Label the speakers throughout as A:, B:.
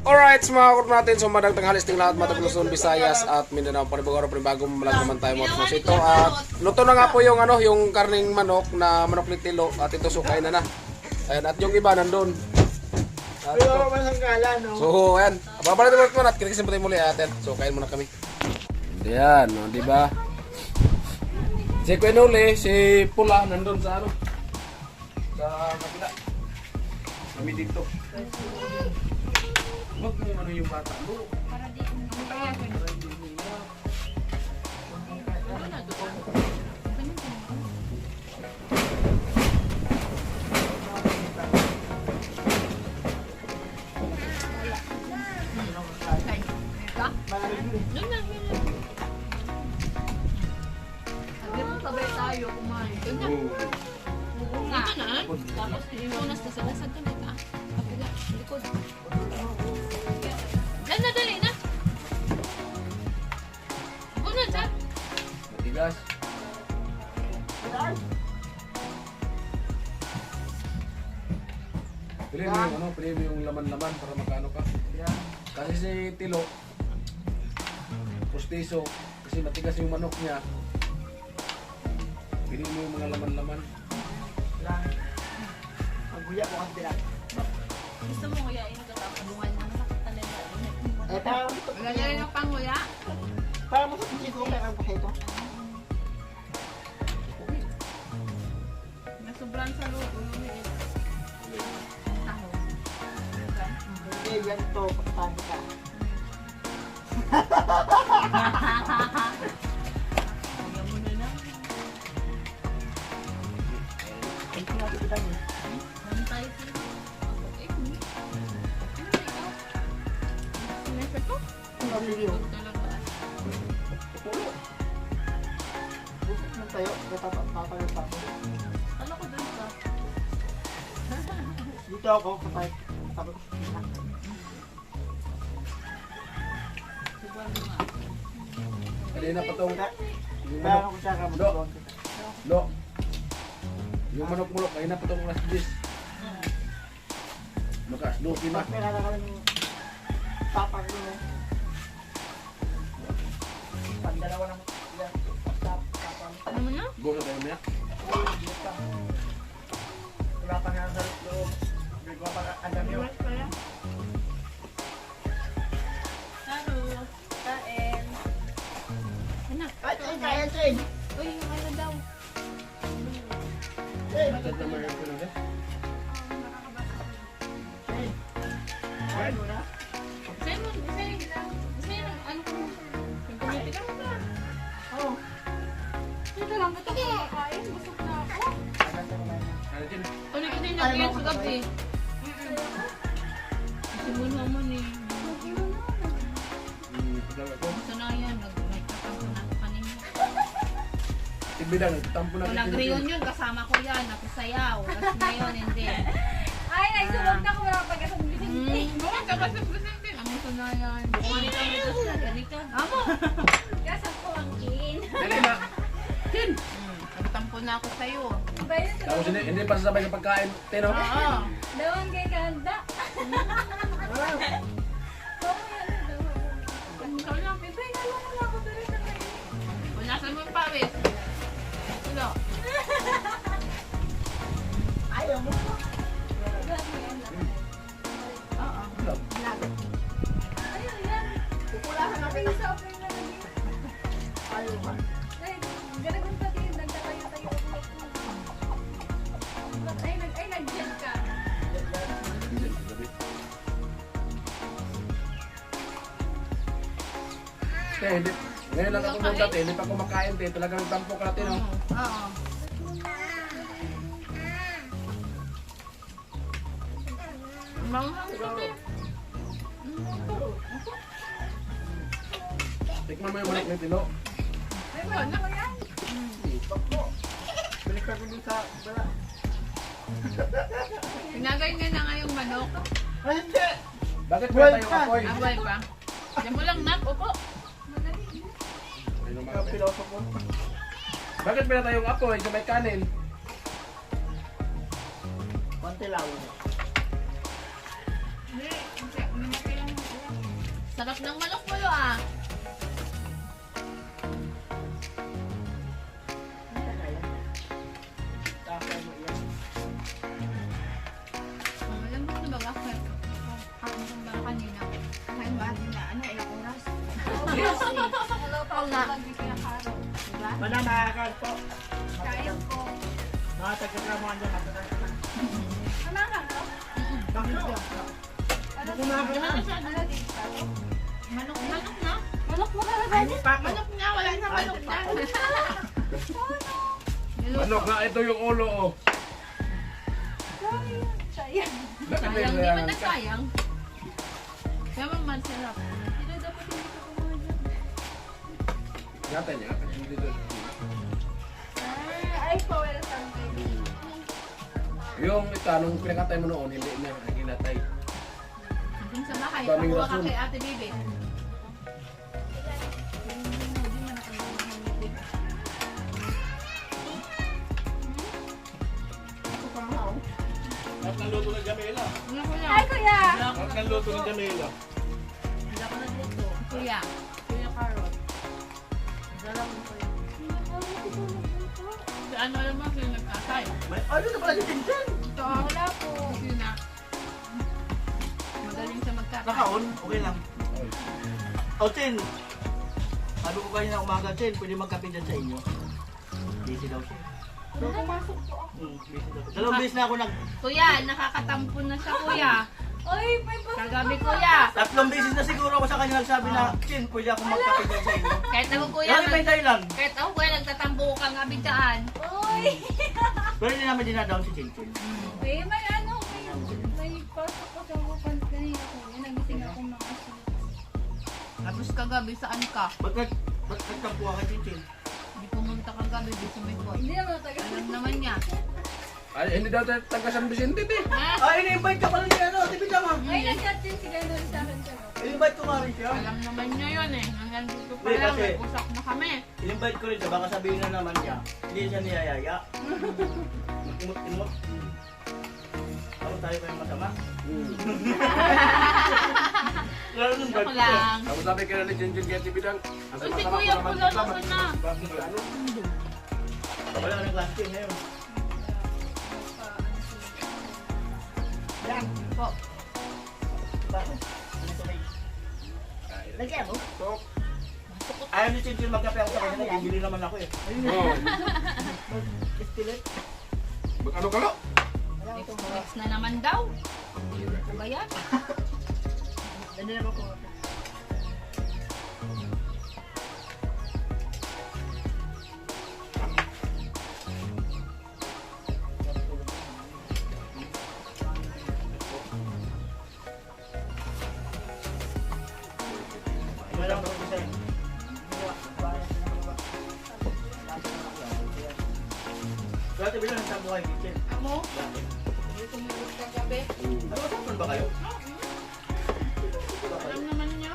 A: Alright, mga kurot natin. So, madagdag halis ting lahat, matag Luzon, Visayas at Mindanao. Panibagaro, panibagong malag naman tayo mga kurot. Ito, at luto na nga po yung, yung karning manok na manok litilo. At ito, sukay na na. Ayan, at yung iba nandun. At ito. So, ayan. Babalik naman naman at kinikisin po tayo muli atin. So, kain muna kami. Ayan, no, di ba? Si Quenole, si Pula, nandun sa sa kabila. Kami dito. Huwag mo yung bata.
B: Para di mo kaya ko. Sabay tayo kumain. Tapos iunas na sila sa tulit ah. Kapila, likod. Diyan na, dali na. Una dyan.
A: Matigas. Pili mo yung pili mo yung laman-laman para makano ka. Kasi si Tilo, pustiso, kasi matigas yung manok niya. Pili mo yung mga laman-laman.
C: Magbuya ko ang tilang.
B: Gusto mo kuya, inagkakabungan na nakatalan na.
C: Eh, parang
B: Lalagay ng panguya.
C: parang mo sa pusin ko kaya ang pakito.
B: Nasubran sa loob. Taho.
C: Hindi, yan to, pagkatani ka.
B: Ayaw mo na lang.
C: Ay, sinabi kita niya.
B: Nantay sila. Ano na ikaw? Sinipit ko?
C: Ang nabili yun.
B: Huwag talaga.
C: Pulo. Busok ng tayo, tatapagod pa ako.
B: Kala ko dun ka.
C: Dito ako, kapag sabi ko,
B: Subuan mo nga.
A: Kanina pa tong yung
C: kaya
A: manok.
C: ako siya kamutuan kita.
A: Lo. Yung manok mulok, kanina pa tong last dish. Makas, doki na.
C: Mas may nakakalang tapang yun eh. Pandalawa ng tapang.
B: Ano mo na?
A: Go na tayo niya.
C: Wala pa nga sa loob. Hindi ko pa alam yun.
B: Kaya? Taro. Kain. Anak.
C: Ay, kaya, Jane.
B: Uy, ano daw?
C: Jane,
A: Agad naman yung pinag
C: Jane. Kain mo na.
B: Simon, isa yung ano ko? Yung kumiti ka?
C: Oo.
B: Dito lang ito ko makain. Busog na ako.
A: Ano din?
B: Ulit ko din lagyan sa gabi. Kasi mo naman eh.
A: Pagdala ko.
B: Gusto na yan. Nagtatampo na ako kanina.
A: Tibidang, tampo na.
B: Kung nag-reunion, kasama ko yan. Nakusayaw. Tapos ngayon, hindi.
D: Ay, nagsubog na ko wala pagkasang
B: Bakit ka ba sa presente? Amo sa na yan. Ganito ang ito sa ganito. Amo!
D: Kasang ko ang kin.
A: Dali na.
B: Nagtampo na ako sa'yo.
D: Bayan sa
A: Tapos hindi pa sasabay sa pagkain. Tino?
B: Oo.
D: dawang kay Kanda.
B: Ikaw lang, Pepe. Nalala na ako dali sa kayo. Kung nasan mo yung pawis. Tulo.
C: Ayaw mo.
B: Oo.
D: Ayun yan.
C: Pupulahan natin.
D: Ay, sa open na lagi.
C: Ayaw mo.
D: Ay, ganun pati yung nagtatayo-tayo ako. Ay, nag-jet ka.
A: Hindi. Ngayon lang ako nung dati, hindi pa kumakain. Talagang tampo ka natin.
B: Oo. Manghang sabi.
A: Tikman mo yung manok ni Tilo.
D: Ay, ano ko yan?
C: Balik ka dun sa bala.
B: Pinagay niya na nga yung manok.
C: Ay, hindi.
A: Bakit
C: Well,
A: pa tayo apoy?
B: Abay pa. Diyan mo lang, nak. Opo.
C: Ang pilosopo.
A: Bakit pa tayong apoy sa may kanin?
C: Konti lang.
B: Hindi. Hindi. Minapay lang Sarap ng manok mo ah. Malambot na baga ka. Ang ba kanina? Kain ba na ano ilang oras?
D: Hello pa
B: Oo nga.
D: ako lagi kinakaroon.
B: Diba?
C: Mananakan po.
D: Kain po.
C: Mga taga-tramuhan dyan.
D: Manakan po?
C: Bakit
D: Ano
C: kumakaan?
D: Ano din pa?
B: Manok na.
D: Manok mo talaga.
C: Hindi pa ako.
B: Manok na, wala na manok na.
A: Manok na, ito yung ulo, oh.
D: Sayang.
B: Sayang, di man nagsayang. Kaya man sarap.
D: Sino dapat hindi ko kumain?
A: Yata niya, hindi doon.
D: Ay, po, welcome baby.
A: Yung ito, nung pinakatay mo noon, hindi na nakinatay.
B: Dun sa bahay,
A: Daming
B: pakuha ka
A: rason.
B: kay Ate Bibi.
C: At naluto ng Jamila.
B: Ano ko
D: Hi,
B: lang?
D: kuya!
C: At naluto ng Jamila.
B: Hindi ako nagluto. Kuya. Kuya Carol. Dalang mo ko yun. Si ano alam mo, sino nagkasay?
C: Ano na pala si Tintin?
B: Ito,
D: Wala po.
B: sino na. Magaling sa magkasay.
C: Nakaon? Okay lang. O, Tin. Sabi ko kanina umaga, Tin, pwede magkape dyan sa inyo. Busy daw siya.
D: Pumasok po ako.
C: Busy daw. Dalawang beses na ako
B: Kuya, nakakatampo na siya kuya.
D: Ay, may pasok
B: Kagabi kuya.
C: Tatlong beses na siguro ako sa kanya nagsabi na, Tin, pwede ako magkape dyan sa inyo.
B: Kahit ako kuya,
C: Lagi pa yung dahilan.
B: kahit ako kuya, nagtatampo ka nga bigkaan.
D: Uy!
C: Pero hindi namin dinadown si Chin Chin.
D: May ano, may pasok ko sa upan kanina ko. Nagising ako mga asin.
B: Tapos kagabi, saan ka?
C: Ba't nagtampo ka kay Chin Chin?
B: Hindi pumunta kagabi, di sa may court.
D: Hindi naman taga.
B: Alam naman niya.
A: Ay, hindi daw taga San Vicente, eh.
B: Ha?
C: Ay, ini-invite ka pala niya, ano? Tipid lang, ha?
D: Ay, nag-chat din si Ganon sa akin siya.
C: In-invite ko nga rin siya.
B: Alam naman niya yun eh. Nang nandito pa
C: Hindi,
B: lang,
C: kasi-
B: nag-usap na kami.
C: In-invite ko rin siya, baka sabihin na naman niya, hindi siya niyayaya. Imot-imot. Ako tayo pa yung masama. Lalo nung
B: Ako lang.
A: Tapos sabi ka na ni Junjun kaya tibidang.
B: Uy, si Kuya, pulalo ko na.
C: Wala ka ng class team ngayon.
B: Yan po.
C: Bakit? Ano ito may...
B: Lagyan mo.
A: Tok.
C: Ayaw ni Chin Chin magkape ako sa kanya, bibili naman ako eh.
A: Oh.
C: Stilet.
A: Ano ka lo?
B: Ito, mix na naman daw. Ano ba yan?
C: Hindi naman ko. Wala ko isa. Dati bilang nasa buhay kitchen.
B: Amo?
C: Dati.
B: Hindi tumulog kagabi.
C: Nag-usapan ba kayo?
B: Alam naman niya.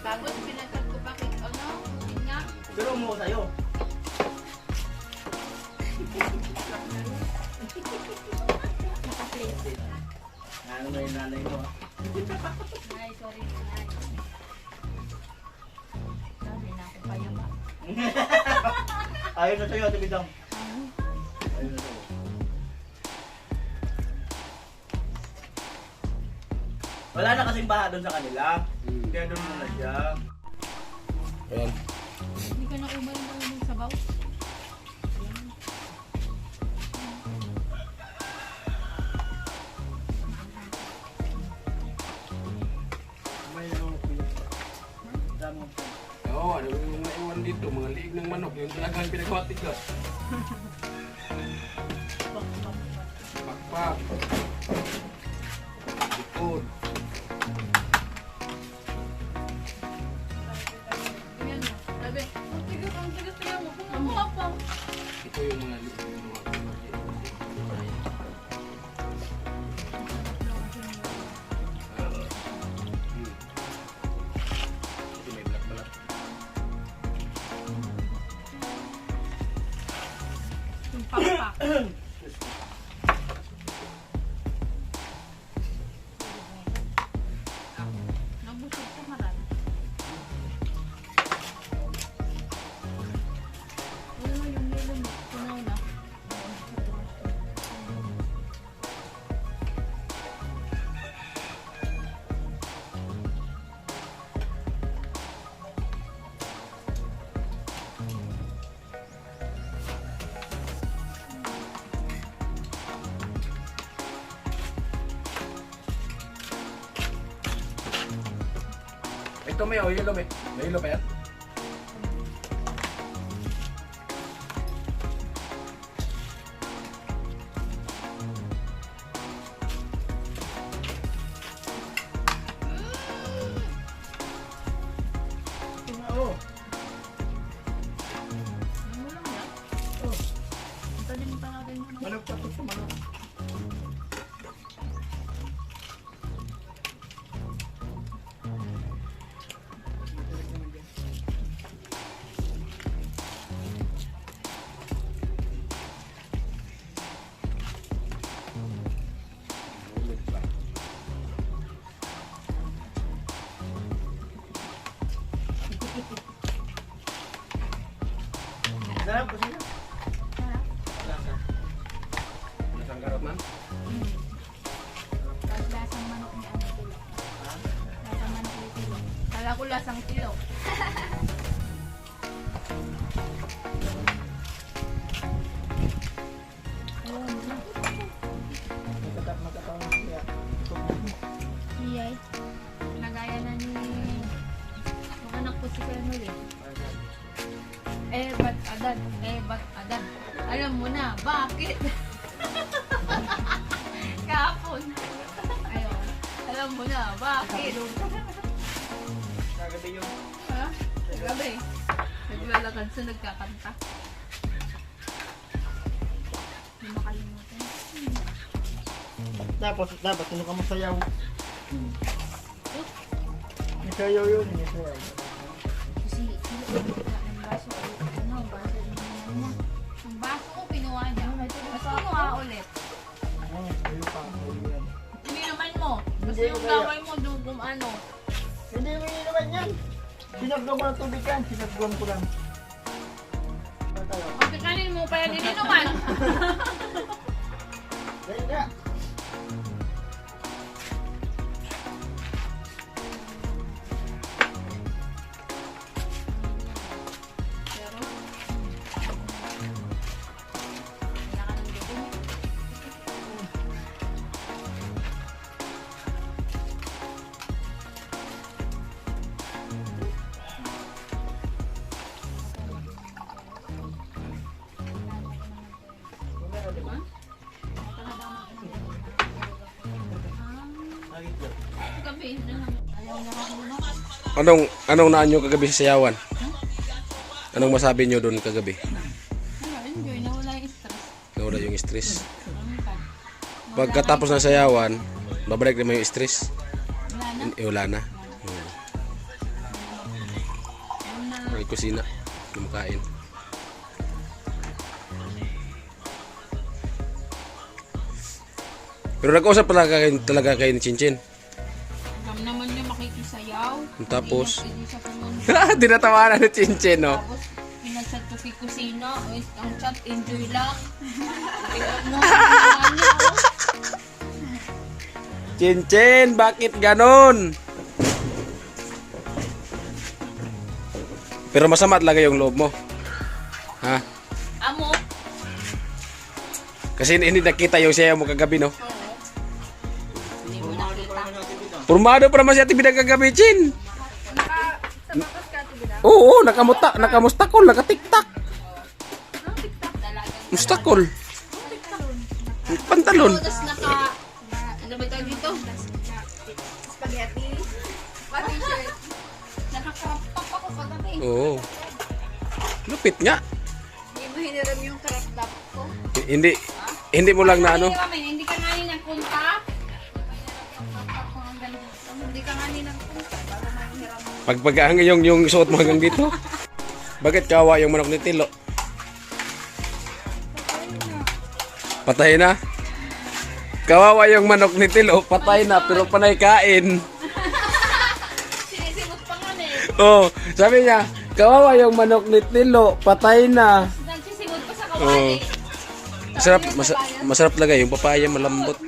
B: Tapos pinatag ko pa kay ano, yun nga.
C: Pero umuha sa'yo. Ano na yung nanay mo?
D: Ay, sorry. Ay.
B: Sabi na ako kaya ba?
C: Ayaw na sa'yo, Ate Bidang. Ayaw na sa'yo. Wala na kasing baha doon sa kanila. Kaya doon muna siya.
A: Ayan.
B: Hindi ka na umay ng sabaw.
C: May pilit. Damo.
A: Oo, ano yung naiwan dito, mga liig ng manok, yung talagang pinagwatig ka. Pakpak. Likod.
B: Ayan o. Sabi,
D: Ang tigas kaya mo. Kung mapang.
A: Ito yung mga liig ng manok. Ito may balat-balat.
B: yung pakpak.
A: Ito may yellow may. May yellow pa yan?
C: Oo.
B: Ano lang yan?
C: Oh.
B: Talim pa natin yun.
C: Manok pa to sa manok. Sarap kasi na.
A: Isang karot man?
D: Lasang manok ni ano tulo. Lasang manok ni tulo.
B: Kala ko lasang tilo.
C: Magkataon siya.
D: Iyay. Nagaya na ni yung anak ko si Colonel eh.
B: Ba't adan? Ba't adan? Alam mo na, bakit? Kahapon.
D: Ayun.
B: Alam mo na, bakit?
C: Kagabi yung
B: Ha? Gabi. Naglalakad sa nagkakanta.
D: Hindi makalimutan.
C: dapat sino ka masayaw. May sayaw yun, may sayaw.
D: Kasi ang baso ano, ang baso din niya.
B: Ang baso ko kinuha niya. Mas kinuha ulit.
C: Ayun pa, ayun yan.
B: Hindi naman mo. Gusto
C: Hindi
B: yung
C: ko kaya.
B: gawin mo dugum ano.
C: Hindi mo yun naman yan. Sinagdaw mo ng tubig yan, sinagdawan ko lang. Ano tayo?
B: Pagkakanin mo pa yan ininuman.
C: Dahil nga.
B: Pero, kailangan ng dugum. Diba?
C: Lagi ko.
B: Gabi.
D: Ayaw na ako.
A: Anong naan nyo kagabi sa sayawan? Anong masabi nyo doon kagabi?
B: Enjoy. Nawala yung stress.
A: Nawala yung stress.
B: Ano ka?
A: Pagkatapos ng sayawan, babalik naman yung stress.
B: Wala na.
A: Wala na.
B: Wala na.
A: May kusina. Kumakain. Pero nag-usap talaga kayo ni Chinchin.
B: Alam naman niya makikisayaw.
A: Tapos?
B: Hindi siya pumunta.
A: Dinatawanan ni Chinchin, no?
B: Tapos, pinag-chat ko kay kusina. Ang chat, enjoy lang. Tingnan mo.
A: Chinchin, bakit ganon? Pero masama talaga yung loob mo. Ha?
B: Amo.
A: Kasi hindi nakita yung sayaw mo kagabi, no?
B: Hindi mo nakita.
A: Purmado pa naman si Ate Bidang kagabi, Chin.
D: Sapatos ka ito bila.
A: Oo, nakamustakol, nakatiktak.
B: Talagang
A: Mustakol. Pantalon.
B: Tapos ano ba tawag dito?
D: Spaghetti. Pati shirt.
B: Nakakrop top ako paggabi.
A: Oo. Lupit nga.
D: Hindi mo hiniram yung crop top ko.
A: Hindi mo lang na ano.
B: Hindi ka nga ni nagpunta.
D: Hindi ka nga nagpunta para mahiram mo.
A: Pagpagaan yung suot mo hanggang dito. Bakit kawa yung manok ni Tilo? Patay na. Kawawa yung manok ni Tilo, patay na pero panay kain.
B: Sinisimot pa nga eh.
A: Oh, sabi niya, kawawa yung manok ni Tilo, patay na.
B: Nagsisimot pa sa
A: Oh.
B: kawali.
A: Masarap talaga yung papaya, malambot.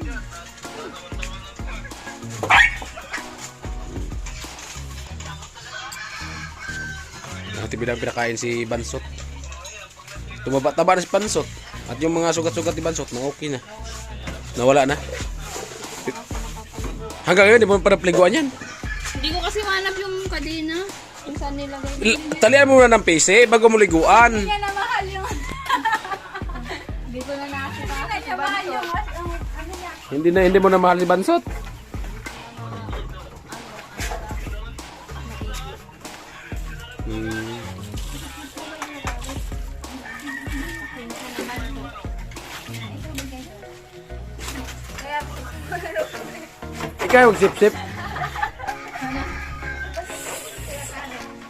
A: Ate Bidang pinakain si Bansot. Tumaba-taba na si Bansot. At yung mga sugat-sugat ni Bansot, na okay na. Nawala na. Hanggang ngayon, di mo pa napliguan yan.
B: Hindi ko kasi manap yung
D: din na. Kung saan nilagay.
A: Talian mo muna ng PC bago mo liguan.
B: Hindi na mahal yung...
D: Hindi ko na nakita.
B: Hindi na mahal yung... Ano niya?
A: Hindi mo na mahal si Bansot. Ikaw magsip-sip.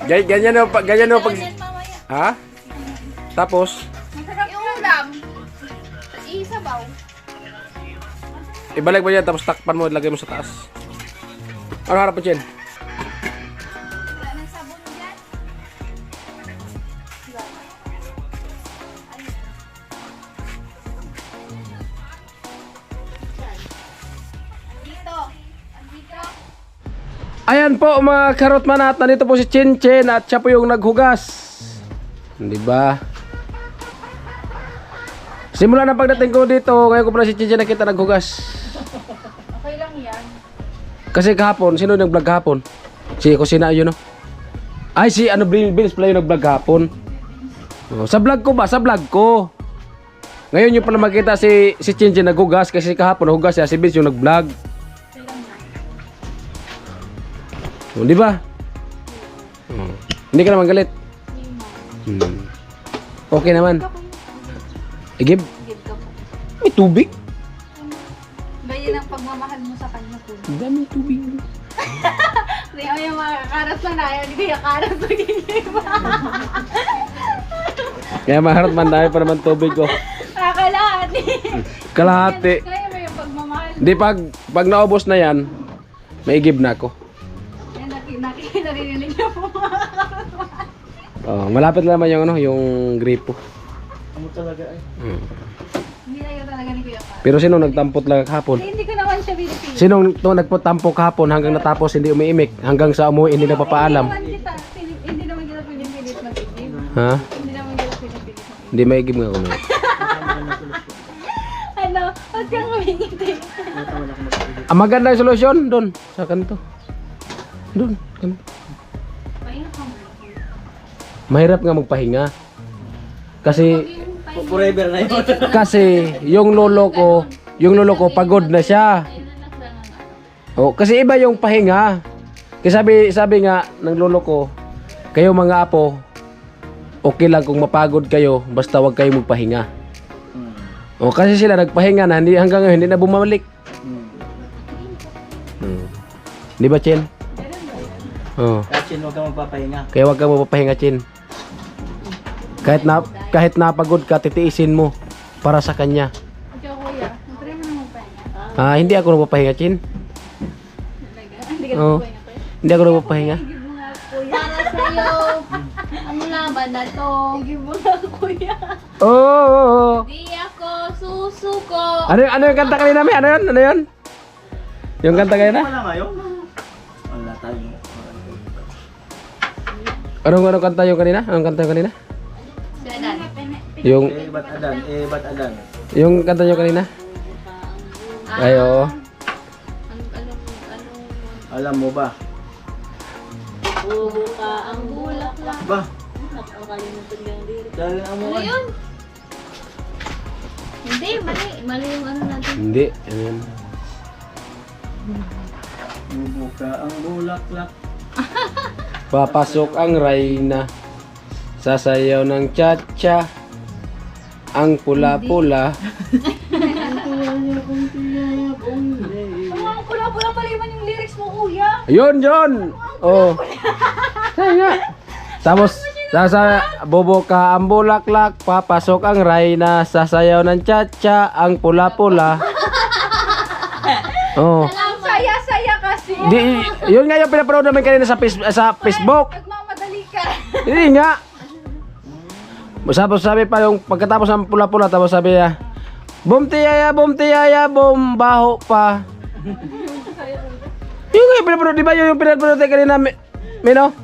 A: Ganyan o pag... Ha? Tapos,
B: Yung ulam.
D: Isabaw.
A: ibalik mo yan tapos takpan mo, ilagay mo sa taas. Ano harap mo, Chen?
B: Wala nang sabon dyan. Dito. Dito.
A: Ayan po mga karotman at nandito po si Chin Chin at siya po yung naghugas. Di ba? Simula ng pagdating ko dito, ngayon ko pala si Chin Chin nakita naghugas.
B: Okay lang yan.
A: Kasi kahapon, sino yung nag-vlog kahapon? Si Kusina yun, no? Ay, si ano, Bills pala yung nag-vlog kahapon. Oh, sa vlog ko ba? Sa vlog ko. Ngayon yung pala makita si Chin Chin naghugas kasi kahapon naghugas siya, si Bills yung nag-vlog. Oh, di ba? Oh. Hindi ka naman galit. Okay naman. Igib?
B: Give ka po.
A: May tubig.
B: Ganyan ang pagmamahal mo sa kanya po.
A: Ang daming tubig.
B: Hindi ako yung makakarat na na. Hindi akarat na ganyan.
A: Kaya maharap man dahil pa naman tubig ko.
B: Kakalahati.
A: Kalahati.
B: Kaya mo yung pagmamahal.
A: Di pag naubos na yan, may igib na ako.
B: Yan, narinig niyo po mga karat.
A: Oh, malapit lang naman yung ano, yung gripo.
C: Amo talaga ay.
B: Hindi na yun talaga ni Kuya Pat.
A: Pero sino nagtampot lang kahapon?
B: Hindi ko naman siya binipili.
A: Sinong nagpotampo kahapon hanggang natapos hindi umiimik, hanggang sa umuwi hindi nagpapaalam?
B: Hindi naman kita pinipilit mag-igib.
A: Ha?
B: Hindi naman kita pinipilit mag-igib.
A: Hindi maigib nga ako na.
B: Ano? Huwag kang humingiti.
A: Ang magandang solusyon doon sa kanto. Doon, kanto.
B: Pahinga ka mo.
A: Mahirap nga magpahinga. Kasi
C: Forever na yun.
A: kasi yung lolo ko pagod na siya. Oh, kasi iba yung pahinga. Kasi sabi nga ng lolo ko, kayo mga apo, okay lang kung mapagod kayo, basta wag kayo magpahinga. Oh, kasi sila nagpahinga na hanggang ngayon hindi na bumalik. Di ba, Chen? Oh.
C: Kasi huwag kang magpapahinga.
A: Kaya wag kang mapapahinga, Chin. Kahit napagod ka, titiisin mo para sa kanya.
B: Ikaw kuya, try mo na magpahinga.
A: Hindi ako nagpapahinga, Chin.
B: Hindi ka
A: Oo.
B: nagpapahinga kuya.
A: Hindi ako nagpapahinga.
B: Igib mo nga kuya.
D: Para sa'yo. Ang laban na to.
B: Igib mo nga kuya.
A: Oo.
D: Di ako susuko.
A: Ano yung kanta kanina, May? Ano yun? Ano yun? Yung kanta kanina?
C: Wala nga yun. Wala tayo.
A: Anong kanta yung kanina? Anong kanta yung kanina?
D: Ganan.
A: Yung
C: Ba't adan? Ba't adan?
A: yung kanta yung kanina? Ay, oo.
C: Alam mo ba?
D: Buka ang bulaklak.
C: Ba?
D: Nakakalimutan yung lyrics.
C: Dahil ang mo
D: Ano yun? Hindi, mali. Mali yung ano natin.
A: Hindi. Ano yun?
C: Bubuka ang bulaklak.
A: Papasok ang Reyna. Sasayaw ng cha-cha. Ang pula-pula.
B: Ang pula-pula pala yung lyrics mo kuya.
A: Yun, John! Oh. Kaya nga. Tapos, bubuka ang bulaklak, papasok ang Reyna, sasayaw ng cha-cha, ang pula-pula. Oh.
B: Ang saya-saya kasi.
A: Yun nga yung pinapanood namin kanina sa Facebook.
B: Nagmamadali ka.
A: Hindi nga. Tapos sabi pa yung pagkatapos ng pula-pula, tapos sabi niya, bum tiyaya, bum, baho pa. Yung nga yung pinapanood, di ba yung pinapanood tayo kanina, Mino?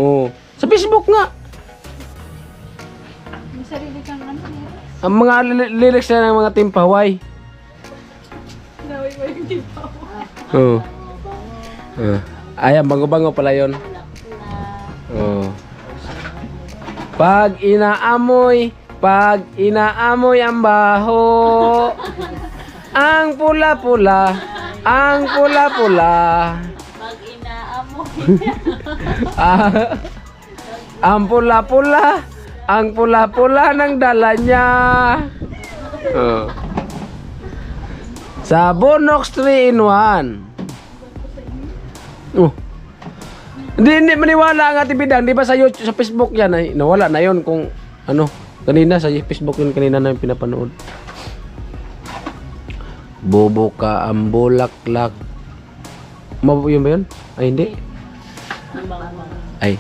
A: Oo. Sa Facebook nga.
B: May sarili kang ano.
A: Ang mga lyrics na ng mga Team Paway.
B: Naway mo yung tipo.
A: Oo. Ayan, bango-bango pala yun. Pag inaamoy ang baho, ang pula-pula,
D: Pag inaamoy.
A: ang pula-pula ng dala niya. Oh. Sa Bonox 3 in 1. Oh. Hindi maniwala ang Ate Bidang, di ba sa YouTube, sa Facebook yan, ay nawala na yon kung ano, kanina sa Facebook yun kanina na yung pinapanood. Bobo ka ang bulaklak. Yun ba yun? Ay hindi. Ay.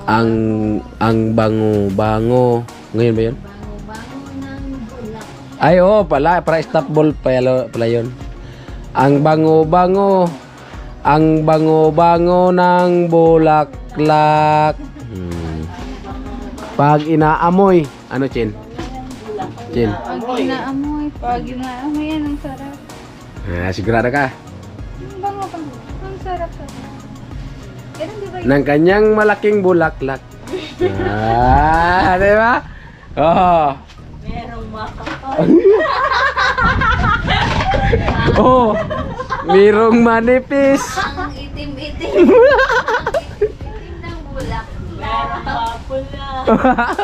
A: Ang bango-bango. Ngayon ba yun?
D: Bango-bango ng bulak.
A: Ay oo pala, para stop ball pala yun. Ang bango-bango ng bulaklak. Pag inaamoy, ano Chin? Chin.
D: Pag inaamoy yan, ang sarap.
A: Sigurado ka?
D: Bango. Ang sarap. Ganun di ba yun?
A: Ng kanyang malaking bulaklak. Di ba? Oh.
D: Merong makapal.
A: Oh. Mirong manipis.
D: Ang itim-itim. Ang itim-itim ng bulak. Merong mapula.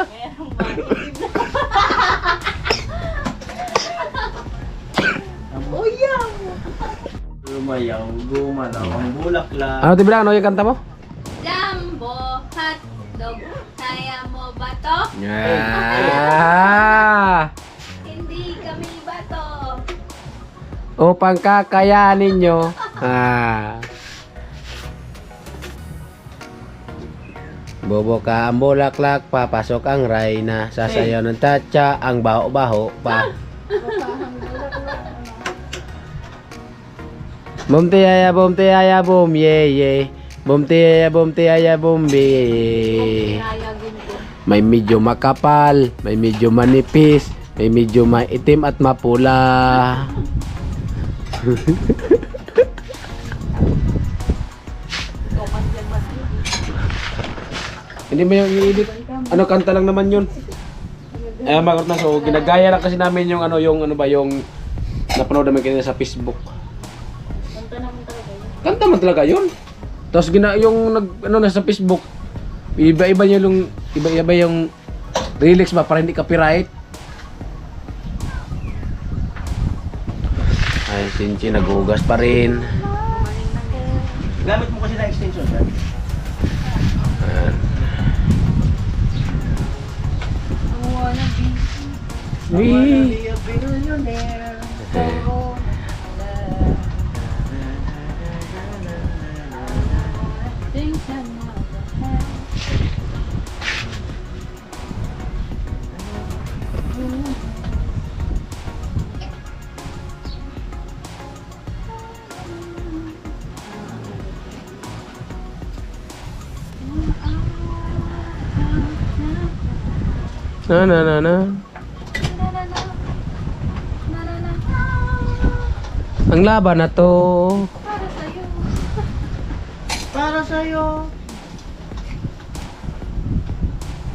D: Merong maitim.
C: Lumayaw, gumalaw, ang bulaklak.
A: Ano Tiblang? Ano yung kanta mo?
B: Jumbo hotdog. Kaya mo ba to? Hindi kami ba to?
A: Upang kakayanin nyo. Bobo ka ang bulaklak, papasok ang rayna. Sasayaw ng tatsa, ang baho-baho pa. Bum tiyaya bum ye ye. Bum tiyaya bum be. May medyo makapal, may medyo manipis, may medyo maitim at mapula. Hindi mo yung i-edit. Ano kanta lang naman yun. Magot na so ginagaya lang kasi namin yung yung napanood namin kanina sa Facebook. Kanta man talaga yun. Tapos yung nasa Facebook, iba-iba yung lyrics ba para hindi copyright. Ay, Sinchi naghugas pa rin.
C: Gamit mo kasi na extension dyan.
A: Wee! Na. Ang laban na to.
C: Para sa'yo.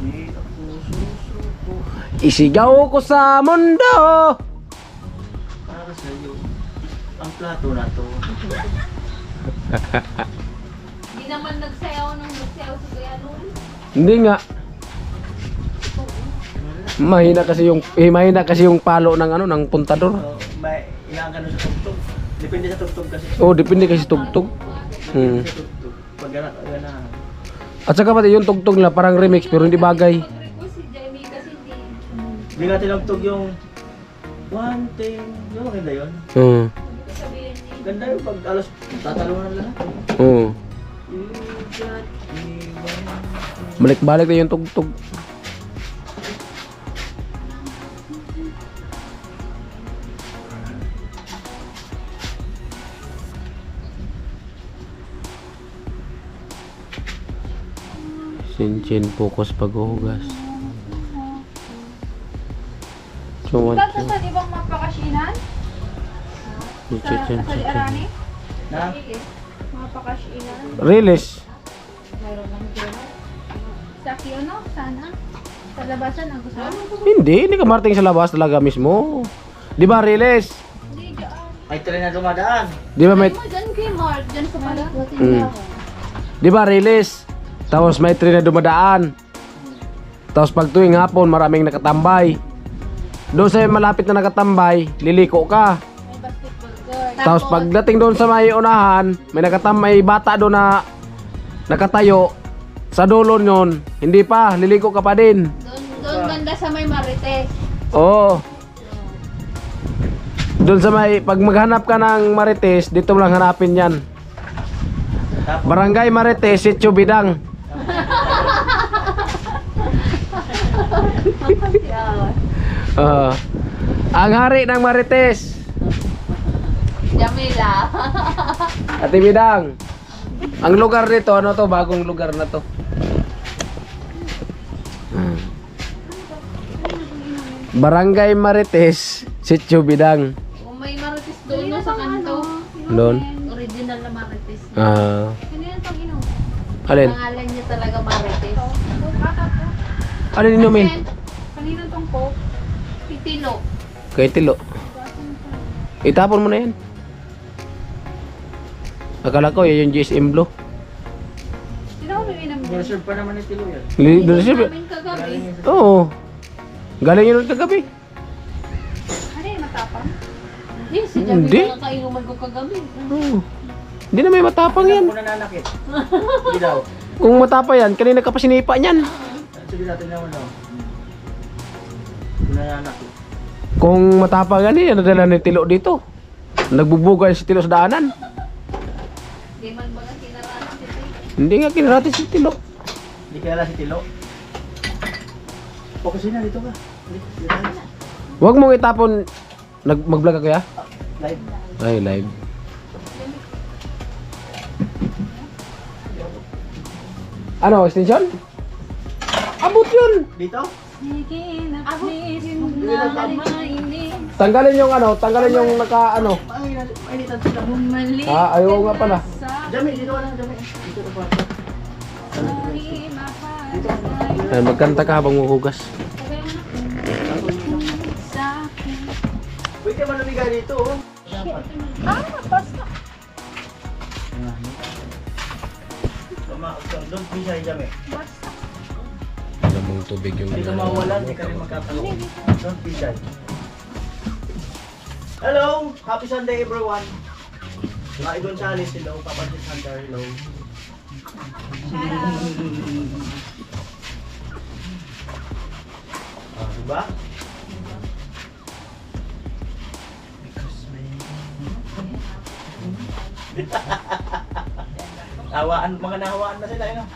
C: Di ako susuko.
A: Isigaw ko sa mundo.
C: Para sa'yo. Ang plato na to.
B: Hindi naman nagsayaw nung nagsayaw si Kuya Lul.
A: Hindi nga. Mahina kasi yung palo ng puntador.
C: So, may ilang sa tugtog. Depende sa tugtog kasi.
A: Oh, depende kasi tugtog.
C: Depende sa tugtog. Pag gana.
A: At saka pati yung tugtog nila parang remix pero hindi bagay.
B: Pag-request si Jamie kasi
C: Hindi natin nagtog yung one thing. Yung maganda yun.
B: sabihin niya.
C: Ganda yung pag alas tatalungan na lahat.
A: Balik-balik na yung tugtog. Sinchin focus paghuhugas.
D: Tata sa ibang mapakasinan?
A: Chichen.
D: Arani?
C: Na?
D: Mapakasinan?
A: Release.
D: Mayroon lang dyan. Sa ano? Sana? Sa labasan ang gusto mo?
A: Hindi ka marating sa labas talaga mismo. Di ba, Riles?
D: Hindi, dyan.
C: May tren na dumadaan.
A: Di ba may...
D: Ay mo, dyan kay Mark. Dyan sa pala.
A: Di ba, Riles? Tapos may train na dumadaan. Tapos pag tuwing hapon, maraming nakatambay. Doon sa malapit na nakatambay, liliko ka.
D: May basketball court.
A: Tapos pagdating doon sa may unahan, may bata doon na nakatayo. Sa dulo yun, hindi pa, liliko ka pa din.
D: Doon banda sa may Marites.
A: Oo. Doon sa may, pag maghanap ka ng Marites, dito mo lang hanapin yan. Barangay Marites, Sitio Bidang. Ang hari ng Marites,
B: Jamila.
A: Ate Bidang. Ang lugar nito, ano to? Bagong lugar na to. Barangay Marites, Sitio Bidang.
B: Kung may marites doon no, sa kanto.
A: Doon.
B: Original na marites.
D: Ano yan pag inom?
A: Alin?
B: Pangalan niya talaga marites.
A: Alin inumin?
D: Kanina tong Coke.
B: Titilo.
A: Kay Tilo. Itapon mo na yan. Akala ko yun yung GSM Blue.
D: Sino ko may inom?
C: Reserve pa naman ni Tilo yan.
B: Namin kagabi.
A: Oo. Galing yun kagabi.
D: Ano yung matapang?
B: Hindi, si
A: Hindi.
B: Jamila nakainuman ko kagabi.
A: Oo. Hindi na may matapang yan.
C: Kung nananakit. Hindi daw.
A: Kung matapa yan, kanina ka pa sinipa niyan.
C: Sige natin naman daw. Kung nananakit.
A: Kung matapang yan eh, nadala ni Tilo dito. Nagbubugay si Tilo sa daanan.
B: Hindi man ba nga kinaranas ito.
A: Hindi nga kinarati si Tilo.
C: Hindi kilala si Tilo. Focusin na dito ka. Dito tayo.
A: Huwag mong itapon. Mag-vlog ka kaya?
C: Live.
A: Ay, live. Ano, extension? Abot yun!
C: Dito?
D: Sige na please.
A: Tanggalin yung ano, tanggalin yung naka ano.
C: Mainitan sila.
D: Bumalik
A: Ayaw nga pala.
D: sa
C: Jami, dito ka lang, Jami. Dito ka pa.
D: sorry, mahal.
A: Ay, magkanta ka habang huhugas.
D: Sa akin.
C: Pwede ka manamigay dito, oh.
D: Basta.
C: Don't be shy, Jami.
D: Basta.
A: Alam mong tubig yung...
C: Hindi ka mawalan, hindi ka rin magkatanong. Don't be shy. Hello! Happy Sunday, everyone! Mga Gonzales, hello. Kapatid Hunter, hello. Diba? Hawaan, mga nahawaan na sila, yun.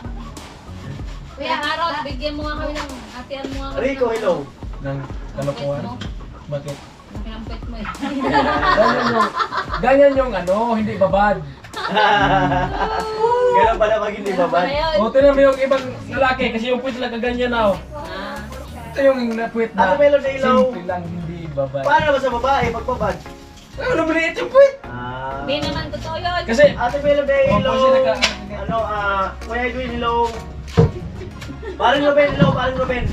B: Kuya Harold, bigyan mo nga kami ng atian mo nga kami.
C: Rico, hello.
A: Nang
B: kalokohan?
A: Bakit?
B: Kinampit mo eh.
A: Ganyan yung ano, hindi babad.
C: Ganun pala pag hindi babad.
A: O, tinan mo yung ibang lalaki kasi yung puwit lang kaganyan na. Ito yung puwit
C: Ate Melody, hello.
A: simple lang, hindi babad.
C: Paano naman sa babae pag babad?
A: Ano, maliit yung puwit?
B: Hindi naman totoo yun.
A: Kasi,
C: Ate Melody, hello.
A: kasi
C: Ano, Kuya Edwin, hello. Paring Ruben, hello. Paring Ruben.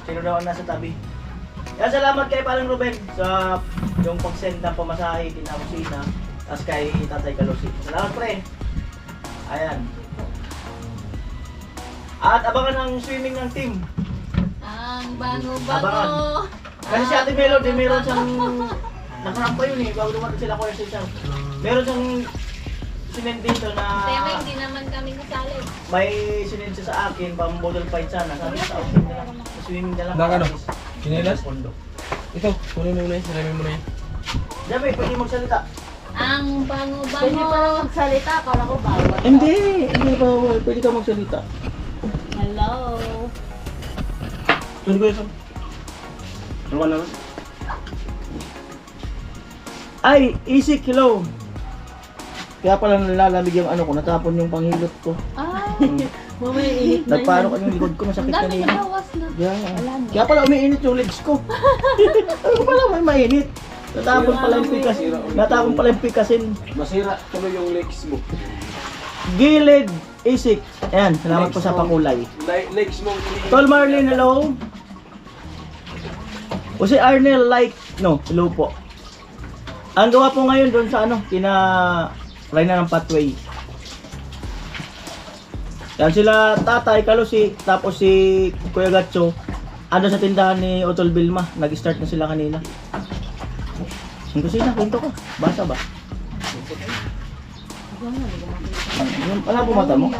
C: Sino daw ang nasa tabi? Yan, salamat kay Paring Ruben sa yung pag-send ng pamasahe kinakusina tapos kay Tatay Kalusi. Salamat, pre. Ayan. At abangan ang swimming ng team.
B: Ang bango-bango.
C: Abangan. Kasi si Ate Melody, meron siyang nakarang pa yun eh, bago dumating sila Kuya Cesar. Meron siyang sinend dito na
B: Tema, hindi naman kami kasali.
C: may sinend siya sa akin, pang model fight sana. Sabi sa akin na lang, swimming na lang.
A: Nang ano?
C: practice.
A: Chinelas?
C: Pondo.
A: ito, kunin mo na yun, salamin mo na yun.
C: Jabe, pwede magsalita.
B: Ang bango-bango.
D: Pwede pa lang magsalita. Akala ko bawal.
C: Hindi bawal. Pwede ka magsalita.
B: Hello.
C: Tuloy ko yun. Ano ka naman? Ay, Isik, hello. Kaya pala nalalamig yung ano ko, natapon yung panghilot ko.
D: Ay, mamaya init na
C: Nagpaano ko yung likod ko, masakit
D: Ang dami
C: kanina.
D: nabawas na.
C: Yeah. Kaya pala umiinit yung legs ko. Ano pala may mainit? Natapon pala yung pikasin. Natapon pala yung pikasin.
A: Masira tuloy yung legs mo.
C: Gilid Isik. Ayan, salamat po sa pakulay.
A: Legs mo.
C: Tol Marlene, hello. O si Arnel, like, no, hello po. Ang gawa po ngayon doon sa ano, kina Rayna ng Pathway. Yan sila Tatay Kalusi, tapos si Kuya Gatcho. Ando sa tindahan ni Otol Bilma, nag-start na sila kanina. Ang kusina, kwento ko. Basa ba? Wala po mata mo?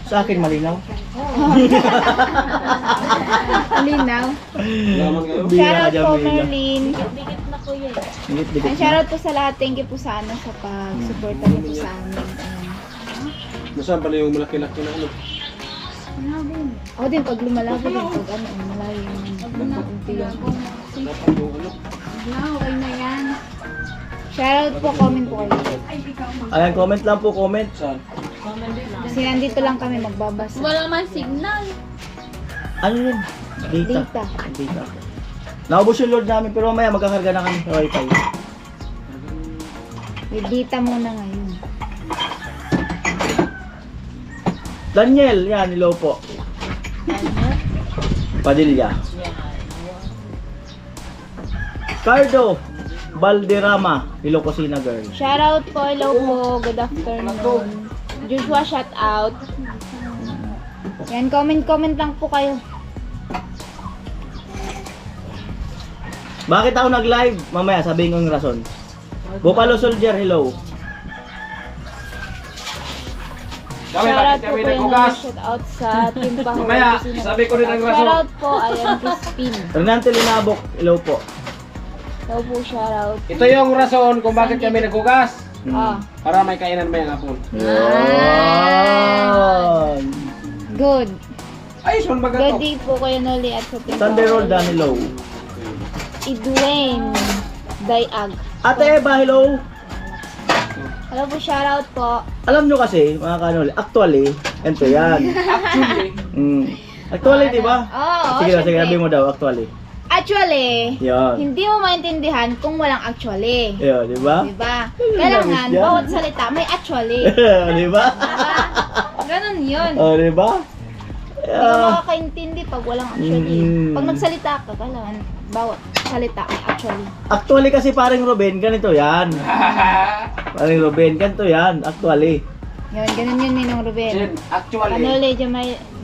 C: Sa akin malinaw.
D: Linaw.
A: Laman kayo.
C: Bira ka
D: Shoutout
C: dyan,
D: po,
C: Mila.
D: Merlin.
C: Dikit-dikit
D: Ang
C: na.
D: shoutout po sa lahat. Thank you po sa ano, sa pag-suporta niyo po sa amin.
A: Nasaan pala yung malaki-laki na ano?
D: Ako din, pag lumalabo din, pag ano, malayo yung unti yung...
A: Dapat yung ano?
D: Okay na yan. Shoutout po, comment po kayo.
C: Ayan, comment lang po, comment.
A: Saan?
D: Kasi nandito lang kami magbabasa.
B: Wala man signal.
C: Ano yun? Data.
D: Data.
C: Data. Naubos yung load namin pero mamaya magkakarga na kami sa wifi.
D: With data muna ngayon.
C: Daniel, yan, hello po. Padilla. Cardo Balderrama, hello Kusina Girl.
D: Shoutout po, hello po, good afternoon. Joshua, shoutout. Yan, comment lang po kayo.
C: Bakit ako nag-live? Mamaya sabihin ko yung rason. Buffalo Soldier, hello.
D: Shoutout po po yung shoutout sa Team Pahaway.
A: Mamaya, sabi ko rin ang rason.
D: Shoutout po, ayan, Crispin.
C: Renante Linabok, hello po.
D: Hello po, shoutout.
A: Ito yung rason kung bakit kami naghugas.
D: Ah,
A: Para may kainan may hapon.
C: Yan.
D: good.
A: Ayos man baga
D: Good
A: to.
D: day po kayo Noli at sa Team
C: Sunday Roll,
D: Pahaway.
C: Dan, hello.
D: Idwayne Dayag.
C: Ate Eva, hello.
D: Hello po, shoutout po.
C: Alam nyo kasi, mga kanoli, actually, ito yan.
A: Actually,
C: Actually, di ba?
D: Oo,
C: Sige, sige,
D: syempre.
C: sabi mo daw, actually.
D: Actually,
C: Yan.
D: hindi mo maintindihan kung walang actually.
C: Yan, di ba?
D: Diba? Kailangan,
C: Yan.
D: bawat salita may actually.
C: Di ba?
D: Diba? Ganun yun.
C: Oh, di ba?
D: Hindi ka makakaintindi pag walang actually.
C: Mm.
D: Pag nagsalita ka, kailangan bawat salita may actually.
C: Actually kasi paring Ruben, ganito yan. Paring Ruben, ganito yan, actually.
D: Yun, ganun yun Ninong Ruben.
A: Jen, actually,
D: Kanole,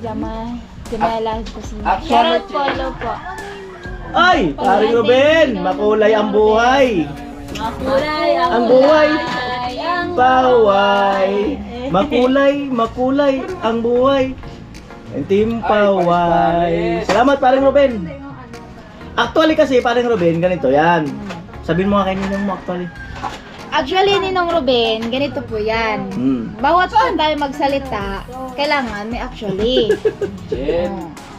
D: Jamala, Kusina.
A: Actually,
D: Shoutout po, hello po.
C: Ay, paring Ruben, makulay ang buhay.
B: Makulay
C: Ang buhay,
B: ang
C: paway. Makulay ang buhay. Ang team paway. Salamat paring Ruben. Actually kasi paring Ruben, ganito yan. Sabihin mo nga kay Ninong mo actually.
D: Actually, Ninong Ruben, ganito po yan. Bawat pa tayo magsalita, kailangan may actually.
A: Jen,
D: Oh.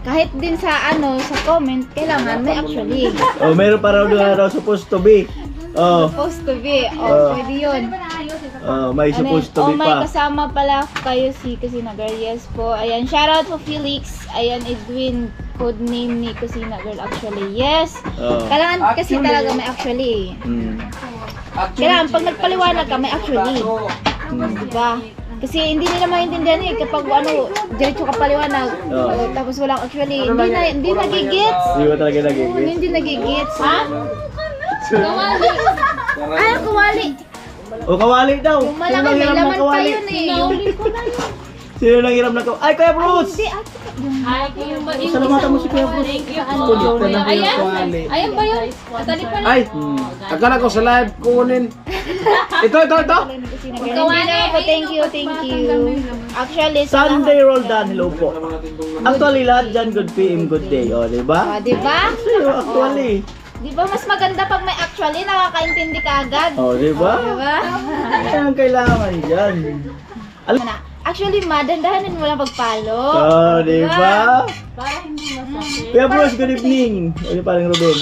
D: Kahit din sa ano, sa comment, kailangan may actually.
C: Oh, meron pa raw doon raw supposed to be. Oh,
D: Supposed to be.
C: Oh.
D: Pwede yun.
C: may supposed to be
D: may
C: pa.
D: kasama pala kayo si Kusina Girl. Yes po. Ayan, shoutout po Felix. Ayan, Edwin. Code name ni Kusina Girl actually. Yes.
C: Oh.
D: Kailangan kasi
A: Actually.
D: talaga may actually.
A: actually,
D: Kailangan pag nagpaliwanag ka, may actually.
A: Baso.
D: Diba? Kasi hindi nila maintindihan eh kapag ano, diretso ka paliwanag.
C: Oo.
D: Tapos walang actually, hindi nagigits.
C: Hindi mo talaga nagigit.
D: Hindi nagigits. Ha?
B: Kawali.
D: Ay, kuwali.
C: O kawali daw.
D: Yung malaki, may laman pa yun eh.
C: Sino nang hiram na kawali? Ay, Kuya Bruce!
D: Hindi, ate.
B: Ay, yung ba yung
C: Salamatan mo si Kuya Bruce.
B: Thank you
A: Kulit
B: po.
A: na lang yung kawali.
B: Ayan ba yun? Tali pala.
A: Ay, akala ko sa live kunin. Ito.
D: Hindi na ako, thank you. Actually, sa
C: Sunday Roll Dan, hello po. Actually, lahat dyan, good PM, good day. O, di ba?
D: Ah, di ba?
C: Actually.
D: Di ba mas maganda pag may actually, nakakaintindi ka agad?
C: O, di ba?
D: Di ba?
C: Yan ang kailangan dyan.
D: Ano na? Actually, madandahanin mo lang pagpalo.
C: O, di ba?
B: Para hindi masakit.
C: Kuya Bruce, good evening. O, parang Ruben.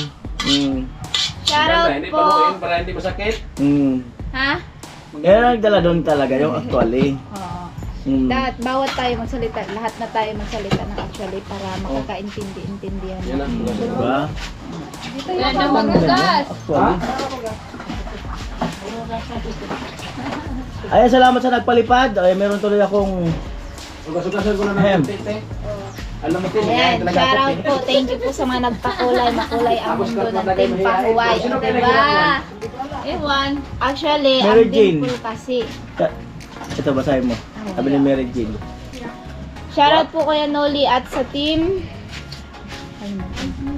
D: Shoutout
A: Hindi
D: po.
A: paluin para hindi masakit.
D: Ha?
C: Yan ang dala doon talaga, yung actually.
D: Oo.
C: Mm.
D: Bawat tayo magsalita, lahat na tayo magsalita ng actually para makakaintindi-intindihan.
A: Yan ang
C: Diba?
B: Yan ang magugas.
C: Actually. Ayan, salamat sa nagpalipad. Ay, meron tuloy akong
A: Ugas-ugasan ko na
C: Ahem.
A: ng tete. Alam mo, tete.
D: Ayan, shoutout po. Thank you po sa mga nagpakulay. Makulay ang mundo ng Team Pahuway. O, diba? Ewan. Actually, ang
C: Mary Jane.
D: dimple kasi.
C: Ito, basahin mo. Sabi ni Mary Jane.
D: Shoutout po kay Noli at sa team.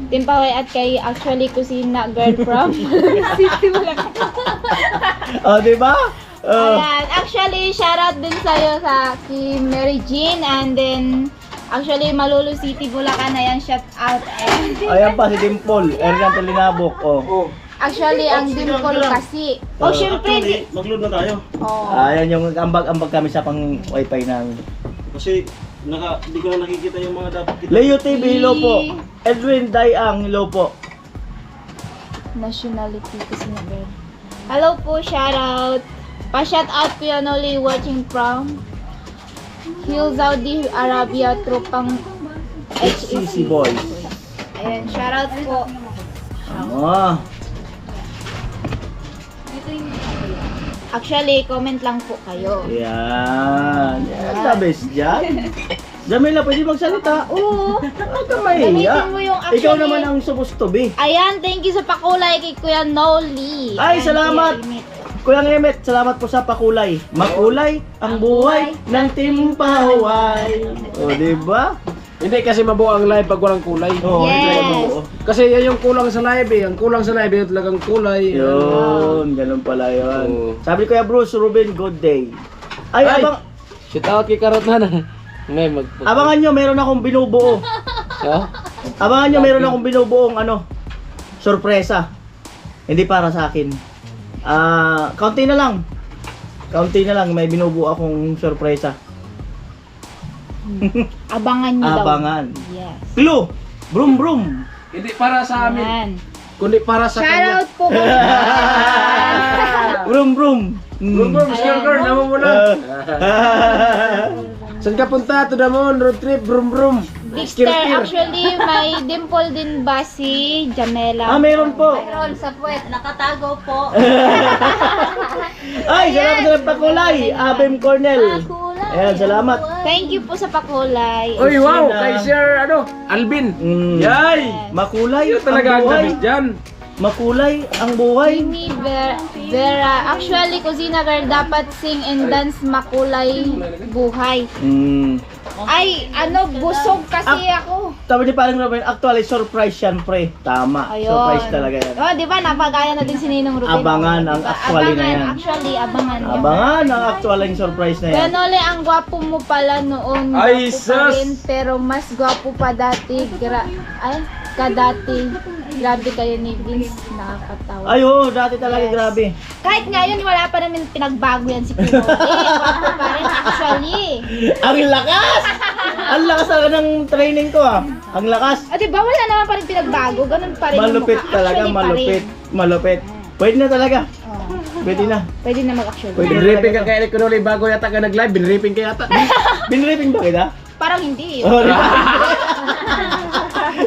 D: Team Pahuway at kay actually Kusina Girl from City Bulacan.
C: Oh, di ba? Oh.
D: Ayan, actually, shoutout din sa'yo sa si Mary Jean and then actually Malulu City Bulacan, ayan, shout out.
C: Ayan pa si Dimple. Ergan Talinabok. Oh.
A: Oh.
D: Actually, ang dimple kasi. Oh, syempre.
E: Mag-load na tayo.
D: Oh.
C: Ayan yung ambag-ambag kami sa pang wifi ng
E: Kasi hindi ko na nakikita yung mga dapat kita.
C: Leo TV, hello po. Edwin Dayang, hello po.
D: Nationality kasi na girl. Hello po, shoutout. Pa-shout out ko yan only watching from Hill Saudi Arabia tropang
C: HCC Boys.
D: Ayan, shoutout po.
C: Ano?
D: Actually, comment lang po kayo.
C: Yan. Yan, the best dyan. Jamila, pwede magsalita.
D: Oo.
C: Huwag ka mahiya.
D: Gamitin mo yung
C: Ikaw
D: actually-
C: naman ang supposed to be.
D: Ayan, thank you sa pakulay kay Kuya Noli.
C: Ay,
D: Ayan,
C: salamat.
D: Kuya Emit.
C: Kuya Ngemet, salamat po sa pakulay. Makulay ang buhay ng Team Pahuway. O, diba?
A: Hindi kasi mabuo ang live pag walang kulay.
C: Oo,
D: Yes.
C: hindi tayo mabuo.
A: Kasi yan yung kulang sa live eh. Ang kulang sa live yung talagang kulay.
C: Yun, ganun pala yun.
A: Oo.
C: Sabi ko Kuya Bruce Ruben, good day. Ay,
A: Ay!
C: abang,
A: Shout out kay Karot na. Ngay
C: abangan nyo, meron akong binubuo.
A: Ha?
C: Abangan nyo, meron akong binubuong sorpresa. Hindi para sa akin. Kaunti na lang. Kaunti na lang, may binubuo akong sorpresa.
D: Abangan nyo daw.
C: Abangan.
D: Yes.
C: Clue! Brum brum!
A: Hindi para sa amin,
D: Ayan.
A: kundi para sa kanya.
D: Shoutout po kay
C: Brum brum!
A: Brum brum, skill girl, naman mo na. Saan ka punta? To the moon, road trip, brum brum.
D: Victor. Actually, may dimple din ba si Jamela?
C: Meron po!
B: Meron sa puwet, nakatago po.
C: Ay, salamat sa nagpakulay! Abem Cornel! Ayan, salamat!
D: Thank you po sa pakulay.
A: Oy, wow,
C: Sina-
A: kay Sir, Alvin.
C: Mm.
A: Yay!
C: Makulay
A: Yun talaga
C: ang
A: ang
C: buhay!
A: dabis dyan.
C: Makulay ang buhay!
D: Mimi Vera. Actually, Kusina Girl, dapat sing and dance makulay buhay. Ay, busog kasi ako.
C: Sabi ni parang Ruben, actually surprise yan pre. Tama,
D: Ayun.
C: surprise talaga yan.
D: Oh, di ba napagaya na din si Ninong Ruben?
C: Abangan ang
D: Diba?
C: actually na yan.
D: Actually, abangan yan.
C: Abangan ang actual yung surprise na yan.
D: Kaya Nole, ang gwapo mo pala noon.
A: Ay,
D: Gwapo pa
A: sus!
D: rin, pero mas gwapo pa dati. Kadati. Grabe kayo ni Vince. Nakakatawa.
C: Ay, oo, dati talaga
D: Yes.
C: grabe.
D: Kahit ngayon, wala pa namin pinagbago yan si Pinoy. Gwapo pa rin actually.
C: Ang lakas! Ang lakas talaga ng training ko ah. Ang lakas.
D: Ah, diba? Wala naman pa rin pinagbago. Ganun pa rin yung
C: Malupit
D: mukha.
C: talaga,
D: Actually pa
C: malupit.
D: rin.
C: Malupit. Pwede na talaga.
D: Oh.
C: Pwede na.
D: Pwede na mag-actually.
C: Pwede.
A: Binripping ka kay Eric Kunoli bago yata ka nag-live. Binripping ka yata.
C: Binripping ba kita?
D: Parang hindi.
C: Oh, di ba?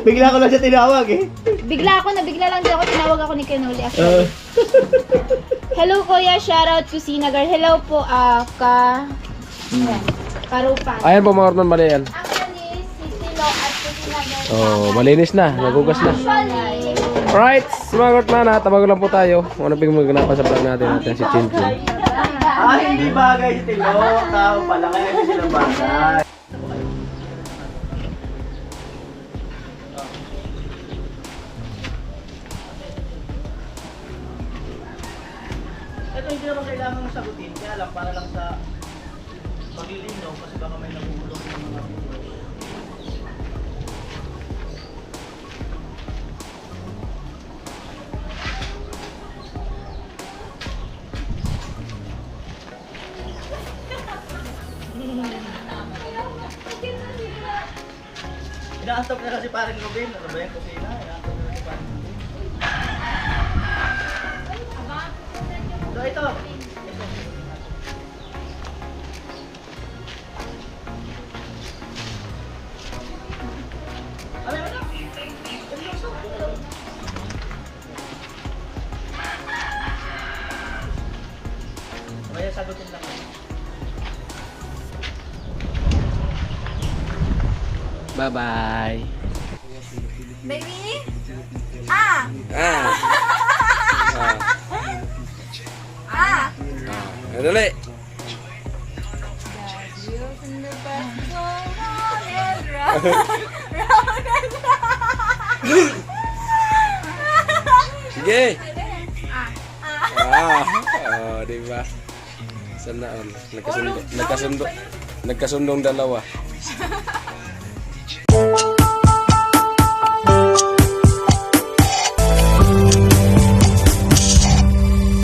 C: Bigla ko lang siya tinawag eh.
D: Bigla lang din ako. Tinawag ako ni Kenoli actually. Hello Kuya, shoutout Kusina Girl. Hello po, Karupa.
A: Ayan po mga Orman, mali yan.
D: Actually, si Silo at Kusina Girl.
A: Oh, malinis na. Nagugas na.
D: Actually,
A: Alright, mga Orman, tabago lang po tayo. Ano pa yung maganapan sa vlog natin si Chin Chin.
C: Hindi bagay si Tilo. Tao pala kaya hindi sila bagay. Ito hindi naman kailangan sagutin. Kaya lang para lang sa paglilinaw kasi baka may nagugulong ng mga viewers. Inaantap na kasi parang Robin. Ano ba yung kusina? Inaantap na kasi parang Robin. So ito. Kaya sagutin lang.
A: Bye-bye.
D: Baby? Ah!
A: Ah.
D: Ah!
A: Dali. Sige. Oh, di ba? Sana all. Nagkasundong dalawa.